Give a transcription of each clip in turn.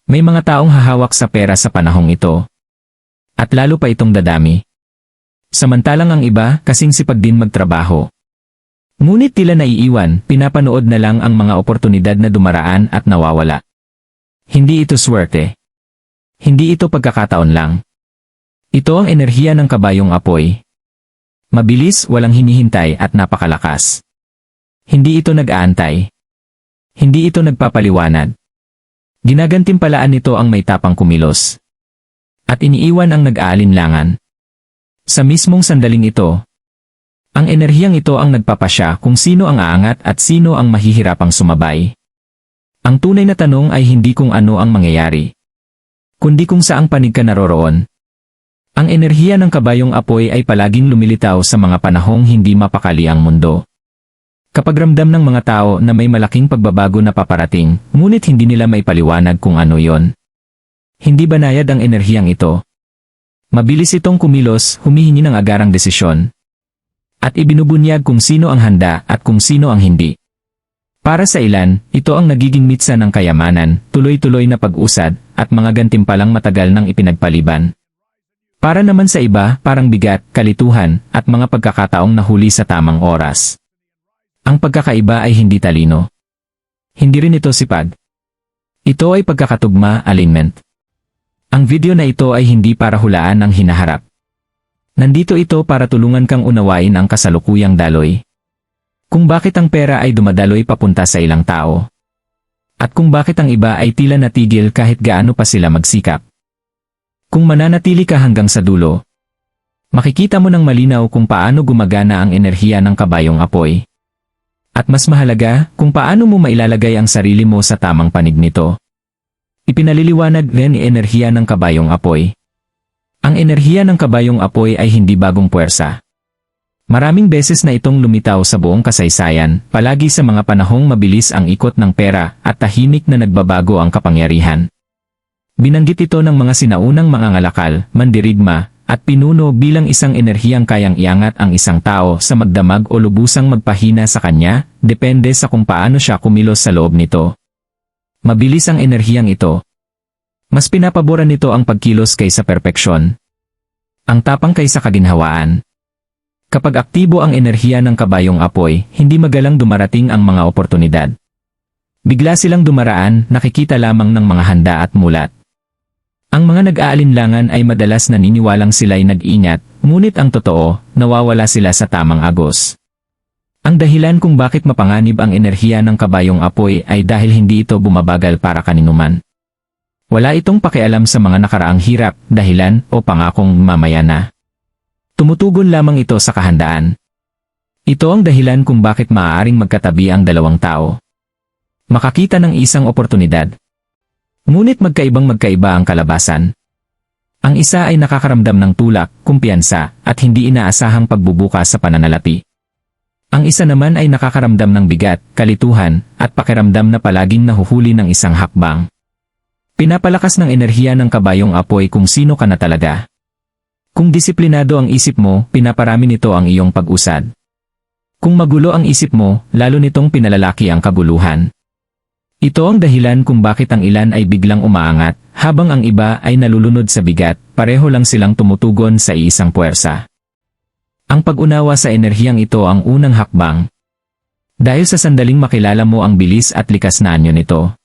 May mga taong hahawak sa pera sa panahong ito. At lalo pa itong dadami. Samantalang ang iba, kasing sipag din magtrabaho. Ngunit tila naiiwan, pinapanood na lang ang mga oportunidad na dumaraan at nawawala. Hindi ito swerte. Hindi ito pagkakataon lang. Ito ang enerhiya ng kabayong apoy. Mabilis, walang hinihintay at napakalakas. Hindi ito nag-aantay. Hindi ito nagpapaliwanag. Ginagantimpalaan nito ang may tapang kumilos. At iniiwan ang nag-aalinlangan. Sa mismong sandaling ito, ang enerhiyang ito ang nagpapasya kung sino ang aangat at sino ang mahihirapang sumabay. Ang tunay na tanong ay hindi kung ano ang mangyayari, kundi kung saang panig ka naroroon. Ang enerhiya ng kabayong apoy ay palaging lumilitaw sa mga panahong hindi mapakali ang mundo. Kapag ramdam ng mga tao na may malaking pagbabago na paparating, ngunit hindi nila maipaliwanag kung ano yon. Hindi banayad ang enerhiyang ito. Mabilis itong kumilos, humihingi ng agarang desisyon. At ibinubunyag kung sino ang handa at kung sino ang hindi. Para sa ilan, ito ang nagiging mitsa ng kayamanan, tuloy-tuloy na pag-usad, at mga gantimpalang matagal ng ipinagpaliban. Para naman sa iba, parang bigat, kalituhan, at mga pagkakataong nahuli sa tamang oras. Ang pagkakaiba ay hindi talino. Hindi rin ito sipag. Ito ay pagkakatugma, alignment. Ang video na ito ay hindi para hulaan ang hinaharap. Nandito ito para tulungan kang unawain ang kasalukuyang daloy. Kung bakit ang pera ay dumadaloy papunta sa ilang tao. At kung bakit ang iba ay tila natigil kahit gaano pa sila magsikap. Kung mananatili ka hanggang sa dulo, makikita mo ng malinaw kung paano gumagana ang enerhiya ng kabayong apoy. At mas mahalaga, kung paano mo mailalagay ang sarili mo sa tamang panig nito. Ipinaliliwanag rin ni enerhiya ng kabayong apoy. Ang enerhiya ng kabayong apoy ay hindi bagong puwersa. Maraming beses na itong lumitaw sa buong kasaysayan, palagi sa mga panahong mabilis ang ikot ng pera at tahimik na nagbabago ang kapangyarihan. Binanggit ito ng mga sinaunang mangangalakal, mandirigma, at pinuno bilang isang enerhiyang kayang iangat ang isang tao sa magdamag o lubusang magpahina sa kanya, depende sa kung paano siya kumilos sa loob nito. Mabilis ang enerhiyang ito. Mas pinapaboran nito ang pagkilos kaysa perpeksyon. Ang tapang kaysa kaginhawaan. Kapag aktibo ang enerhiya ng kabayong apoy, hindi magalang dumarating ang mga oportunidad. Bigla silang dumaraan, nakikita lamang ng mga handa at mulat. Ang mga nag-aalinlangan ay madalas naniniwalang sila'y nag-ingat, ngunit ang totoo, nawawala sila sa tamang agos. Ang dahilan kung bakit mapanganib ang enerhiya ng kabayong apoy ay dahil hindi ito bumabagal para kaninuman. Wala itong pakialam sa mga nakaraang hirap, dahilan, o pangakong mamaya na. Tumutugon lamang ito sa kahandaan. Ito ang dahilan kung bakit maaaring magkatabi ang dalawang tao. Makakita ng isang oportunidad. Ngunit magkaibang-magkaiba ang kalabasan. Ang isa ay nakakaramdam ng tulak, kumpiyansa, at hindi inaasahang pagbubukas sa pananalapi. Ang isa naman ay nakakaramdam ng bigat, kalituhan, at pakiramdam na palaging nahuhuli ng isang hakbang. Pinapalakas ng enerhiya ng kabayong apoy kung sino ka na talaga. Kung disiplinado ang isip mo, pinaparami nito ang iyong pag-usad. Kung magulo ang isip mo, lalo nitong pinalalaki ang kaguluhan. Ito ang dahilan kung bakit ang ilan ay biglang umaangat, habang ang iba ay nalulunod sa bigat, pareho lang silang tumutugon sa iisang puwersa. Ang pag-unawa sa enerhiyang ito ang unang hakbang. Dahil sa sandaling makilala mo ang bilis at likas na anyo nito,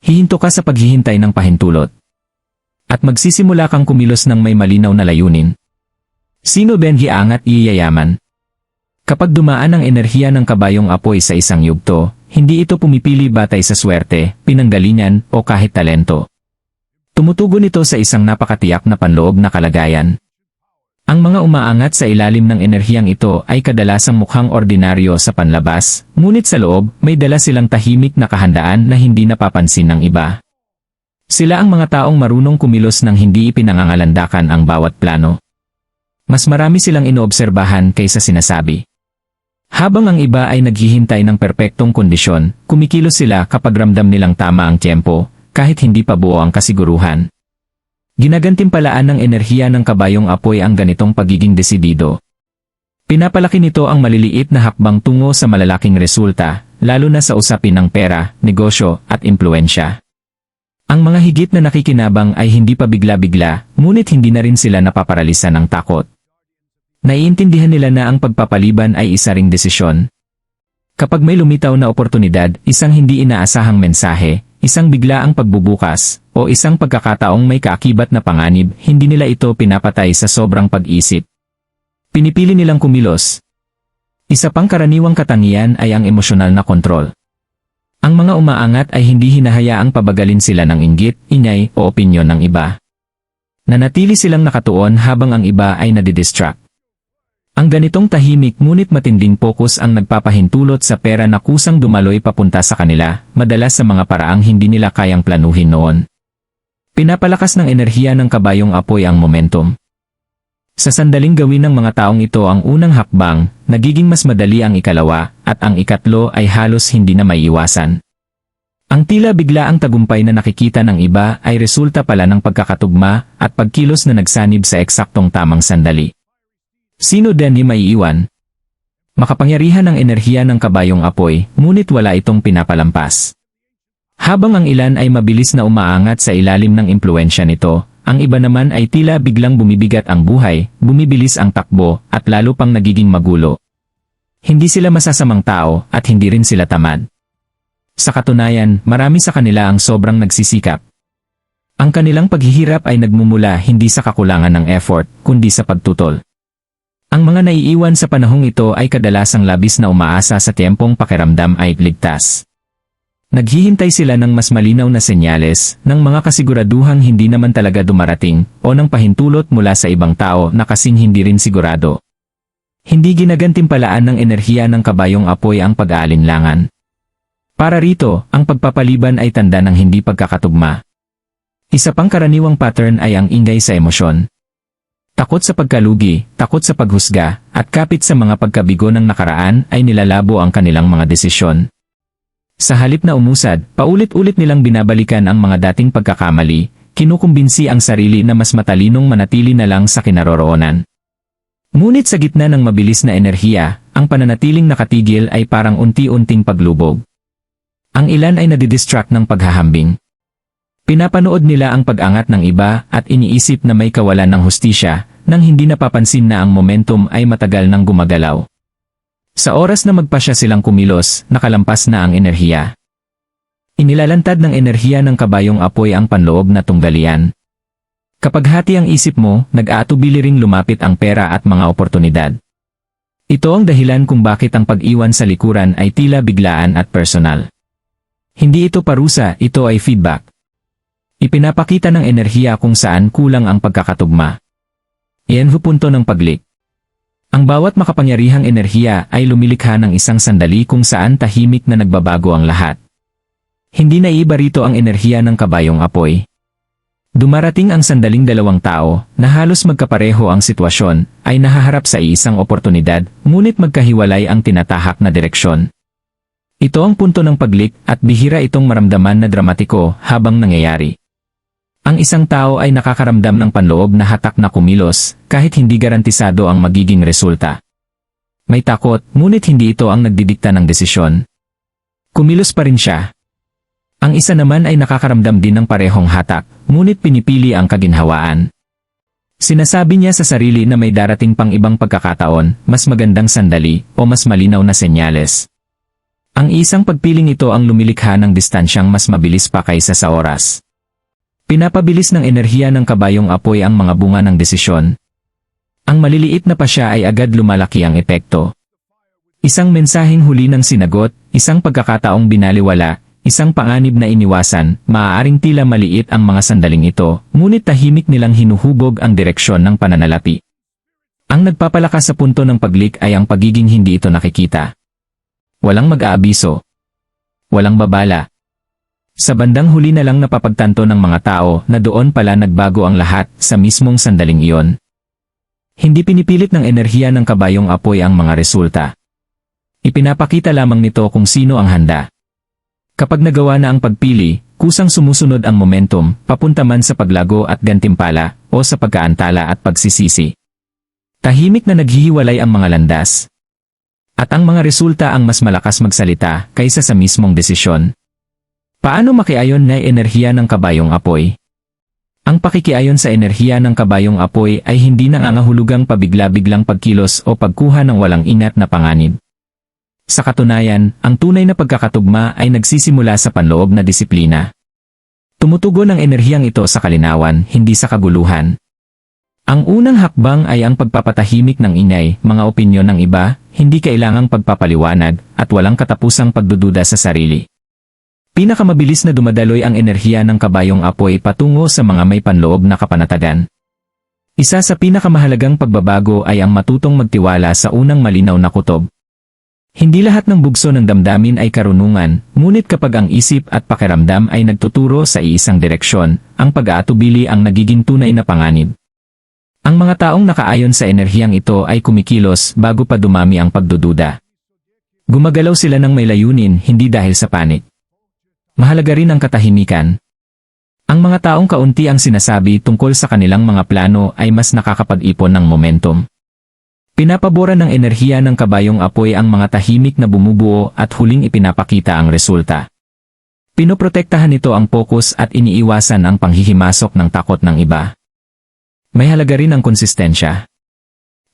hihinto ka sa paghihintay ng pahintulot. At magsisimula kang kumilos ng may malinaw na layunin. Sino ben hiangat iyayaman? Kapag dumaan ang enerhiya ng kabayong apoy sa isang yugto, hindi ito pumipili batay sa swerte, pinanggalingan, o kahit talento. Tumutugon ito sa isang napakatiyak na panloob na kalagayan. Ang mga umaangat sa ilalim ng enerhiyang ito ay kadalasang mukhang ordinaryo sa panlabas, ngunit sa loob, may dala silang tahimik na kahandaan na hindi napapansin ng iba. Sila ang mga taong marunong kumilos nang hindi ipinangangalandakan ang bawat plano. Mas marami silang inoobserbahan kaysa sinasabi. Habang ang iba ay naghihintay ng perpektong kondisyon, kumikilos sila kapag ramdam nilang tama ang tiyempo, kahit hindi pa buo ang kasiguruhan. Ginagantimpalaan ng enerhiya ng kabayong apoy ang ganitong pagiging desidido. Pinapalaki nito ang maliliit na hakbang tungo sa malalaking resulta, lalo na sa usapin ng pera, negosyo, at impluensya. Ang mga higit na nakikinabang ay hindi pa bigla-bigla, ngunit hindi na rin sila napaparalisa ng takot. Naiintindihan nila na ang pagpapaliban ay isa ring desisyon. Kapag may lumitaw na oportunidad, isang hindi inaasahang mensahe, isang biglaang pagbubukas, o isang pagkakataong may kaakibat na panganib, hindi nila ito pinapatay sa sobrang pag-isip. Pinipili nilang kumilos. Isa pang karaniwang katangian ay ang emosyonal na kontrol. Ang mga umaangat ay hindi hinahayaang pabagalin sila ng inggit, ingay, o opinyon ng iba. Nanatili silang nakatuon habang ang iba ay nadidistract. Ang ganitong tahimik ngunit matinding focus ang nagpapahintulot sa pera na kusang dumaloy papunta sa kanila, madalas sa mga paraang hindi nila kayang planuhin noon. Pinapalakas ng enerhiya ng kabayong apoy ang momentum. Sa sandaling gawin ng mga taong ito ang unang hakbang, nagiging mas madali ang ikalawa, at ang ikatlo ay halos hindi na maiiwasan. Ang tila biglaang tagumpay na nakikita ng iba ay resulta pala ng pagkakatugma at pagkilos na nagsanib sa eksaktong tamang sandali. Sino din yung maiiwan? Makapangyarihan ang enerhiya ng kabayong apoy, ngunit wala itong pinapalampas. Habang ang ilan ay mabilis na umaangat sa ilalim ng impluensya nito, ang iba naman ay tila biglang bumibigat ang buhay, bumibilis ang takbo, at lalo pang nagiging magulo. Hindi sila masasamang tao, at hindi rin sila tamad. Sa katunayan, marami sa kanila ang sobrang nagsisikap. Ang kanilang paghihirap ay nagmumula hindi sa kakulangan ng effort, kundi sa pagtutol. Ang mga naiiwan sa panahong ito ay kadalasang labis na umaasa sa tiyempong pakiramdam ay ligtas. Naghihintay sila ng mas malinaw na senyales, ng mga kasiguraduhang hindi naman talaga dumarating, o ng pahintulot mula sa ibang tao na kasing hindi rin sigurado. Hindi ginagantimpalaan ng enerhiya ng kabayong apoy ang pag-aalinlangan. Para rito, ang pagpapaliban ay tanda ng hindi pagkakatugma. Isa pang karaniwang pattern ay ang ingay sa emosyon. Takot sa pagkalugi, takot sa paghusga, at kapit sa mga pagkabigo ng nakaraan ay nilalabo ang kanilang mga desisyon. Sa halip na umusad, paulit-ulit nilang binabalikan ang mga dating pagkakamali, kinukumbinsi ang sarili na mas matalinong manatili na lang sa kinaroroonan. Ngunit sa gitna ng mabilis na enerhiya, ang pananatiling nakatigil ay parang unti-unting paglubog. Ang ilan ay nadidistract ng paghahambing. Pinapanood nila ang pag-angat ng iba at iniisip na may kawalan ng hustisya, nang hindi napapansin na ang momentum ay matagal nang gumagalaw. Sa oras na magpasya silang kumilos, nakalampas na ang enerhiya. Inilalantad ng enerhiya ng kabayong apoy ang panloob na tunggalian. Kapag hati ang isip mo, nag-aatubili ring lumapit ang pera at mga oportunidad. Ito ang dahilan kung bakit ang pag-iwan sa likuran ay tila biglaan at personal. Hindi ito parusa, ito ay feedback. Ipinapakita ng enerhiya kung saan kulang ang pagkakatugma. Iyan ho punto ng paglik. Ang bawat makapangyarihang enerhiya ay lumilikha ng isang sandali kung saan tahimik na nagbabago ang lahat. Hindi naiiba rito ang enerhiya ng kabayong apoy. Dumarating ang sandaling dalawang tao, na halos magkapareho ang sitwasyon, ay nahaharap sa isang oportunidad, ngunit magkahiwalay ang tinatahak na direksyon. Ito ang punto ng paglik at bihira itong maramdaman na dramatiko habang nangyayari. Ang isang tao ay nakakaramdam ng panloob na hatak na kumilos, kahit hindi garantisado ang magiging resulta. May takot, ngunit hindi ito ang nagdidikta ng desisyon. Kumilos pa rin siya. Ang isa naman ay nakakaramdam din ng parehong hatak, ngunit pinipili ang kaginhawaan. Sinasabi niya sa sarili na may darating pang ibang pagkakataon, mas magandang sandali, o mas malinaw na senyales. Ang isang pagpiling ito ang lumilikha ng distansyang mas mabilis pa kaysa sa oras. Pinapabilis ng enerhiya ng kabayong apoy ang mga bunga ng desisyon. Ang maliliit na pasya ay agad lumalaki ang epekto. Isang mensaheng huli ng sinagot, isang pagkakataong binaliwala, isang panganib na iniwasan, maaaring tila maliit ang mga sandaling ito, ngunit tahimik nilang hinuhubog ang direksyon ng pananalapi. Ang nagpapalakas sa punto ng paglik ay ang pagiging hindi ito nakikita. Walang mag-aabiso. Walang babala. Sa bandang huli na lang napapagtanto ng mga tao na doon pala nagbago ang lahat sa mismong sandaling iyon. Hindi pinipilit ng enerhiya ng kabayong apoy ang mga resulta. Ipinapakita lamang nito kung sino ang handa. Kapag nagawa na ang pagpili, kusang sumusunod ang momentum, papunta man sa paglago at gantimpala, o sa pagkaantala at pagsisisi. Tahimik na naghihiwalay ang mga landas. At ang mga resulta ang mas malakas magsalita kaysa sa mismong desisyon. Paano makiayon na enerhiya ng kabayong apoy? Ang pakikiayon sa enerhiya ng kabayong apoy ay hindi nangangahulugang pabigla-biglang pagkilos o pagkuha ng walang ingat na panganib. Sa katunayan, ang tunay na pagkakatugma ay nagsisimula sa panloob na disiplina. Tumutugon ang enerhiyang ito sa kalinawan, hindi sa kaguluhan. Ang unang hakbang ay ang pagpapatahimik ng ingay, mga opinyon ng iba, hindi kailangang pagpapaliwanag, at walang katapusang pagdududa sa sarili. Pinakamabilis na dumadaloy ang enerhiya ng kabayong apoy patungo sa mga may panloob na kapanatagan. Isa sa pinakamahalagang pagbabago ay ang matutong magtiwala sa unang malinaw na kutob. Hindi lahat ng bugso ng damdamin ay karunungan, ngunit kapag ang isip at pakiramdam ay nagtuturo sa iisang direksyon, ang pag-aatubili ang nagiging tunay na panganib. Ang mga taong nakaayon sa enerhiyang ito ay kumikilos bago pa dumami ang pagdududa. Gumagalaw sila ng may layunin, hindi dahil sa panik. Mahalaga rin ang katahimikan. Ang mga taong kaunti ang sinasabi tungkol sa kanilang mga plano ay mas nakakapag-ipon ng momentum. Pinapabora ng enerhiya ng kabayong apoy ang mga tahimik na bumubuo at huling ipinapakita ang resulta. Pinoprotektahan nito ang focus at iniiwasan ang panghihimasok ng takot ng iba. May halaga rin ang konsistensya.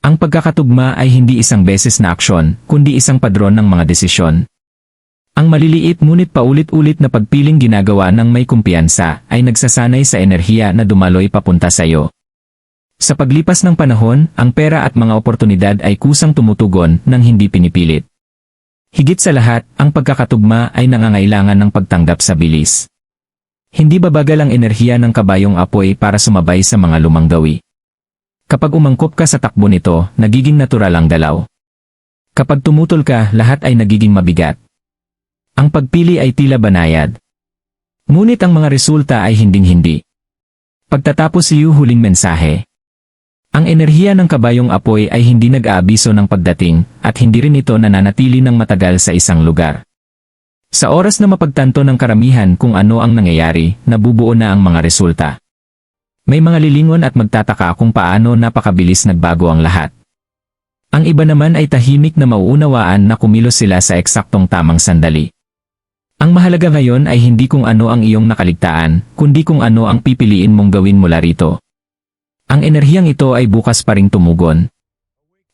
Ang pagkakatugma ay hindi isang beses na aksyon, kundi isang padron ng mga desisyon. Ang maliliit ngunit paulit-ulit na pagpiling ginagawa ng may kumpiyansa ay nagsasanay sa enerhiya na dumaloy papunta sa iyo. Sa paglipas ng panahon, ang pera at mga oportunidad ay kusang tumutugon nang hindi pinipilit. Higit sa lahat, ang pagkakatugma ay nangangailangan ng pagtanggap sa bilis. Hindi babagal ang enerhiya ng kabayong apoy para sumabay sa mga lumang gawi. Kapag umangkop ka sa takbo nito, nagiging natural ang galaw. Kapag tumutol ka, lahat ay nagiging mabigat. Ang pagpili ay tila banayad. Ngunit ang mga resulta ay hinding-hindi. Pagtatapos iyo huling mensahe. Ang enerhiya ng kabayong apoy ay hindi nag-aabiso ng pagdating, at hindi rin ito nananatili ng matagal sa isang lugar. Sa oras na mapagtanto ng karamihan kung ano ang nangyayari, nabubuo na ang mga resulta. May mga lilingon at magtataka kung paano napakabilis nagbago ang lahat. Ang iba naman ay tahimik na mauunawaan na kumilos sila sa eksaktong tamang sandali. Ang mahalaga ngayon ay hindi kung ano ang iyong nakaligtaan, kundi kung ano ang pipiliin mong gawin mula rito. Ang enerhiyang ito ay bukas pa ring tumugon.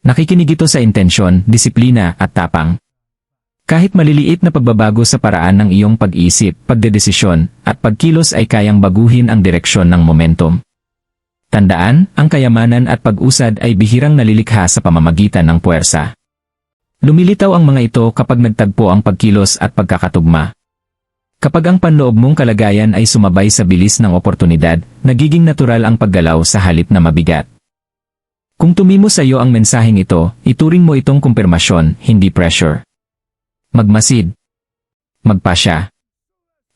Nakikinig ito sa intensyon, disiplina, at tapang. Kahit maliliit na pagbabago sa paraan ng iyong pag-iisip, pagdedesisyon, at pagkilos ay kayang baguhin ang direksyon ng momentum. Tandaan, ang kayamanan at pag-usad ay bihirang nalilikha sa pamamagitan ng puwersa. Lumilitaw ang mga ito kapag nagtagpo ang pagkilos at pagkakatugma. Kapag ang panloob mong kalagayan ay sumabay sa bilis ng oportunidad, nagiging natural ang paggalaw sa halip na mabigat. Kung tumimo sa iyo ang mensaheng ito, ituring mo itong kumpirmasyon, hindi pressure. Magmasid. Magpasya.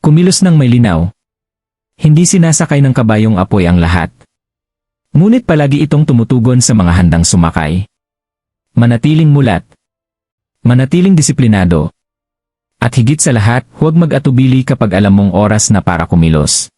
Kumilos ng may linaw. Hindi sinasakay ng kabayong apoy ang lahat. Ngunit palagi itong tumutugon sa mga handang sumakay. Manatiling mulat. Manatiling disiplinado. At higit sa lahat, huwag mag-atubili kapag alam mong oras na para kumilos.